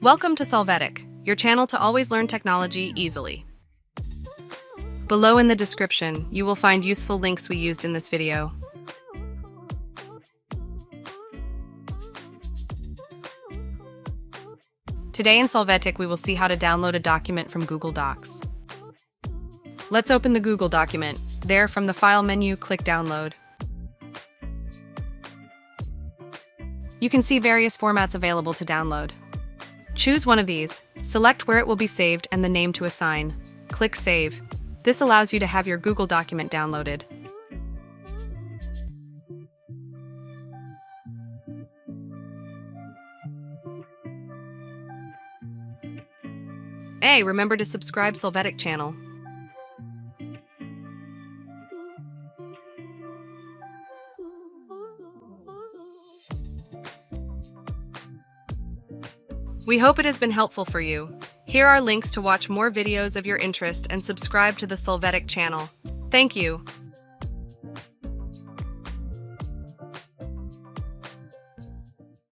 Welcome to Solvetic, your channel to always learn technology easily. Below in the description, you will find useful links we used in this video. Today in Solvetic, we will see how to download a document from Google Docs. Let's open the Google document. There, from the File menu, click Download. You can see various formats available to download. Choose one of these, select where it will be saved and the name to assign. Click Save. This allows you to have your Google document downloaded. Hey, remember to subscribe Solvetic channel. We hope it has been helpful for you. Here are links to watch more videos of your interest and subscribe to the Solvetic channel. Thank you.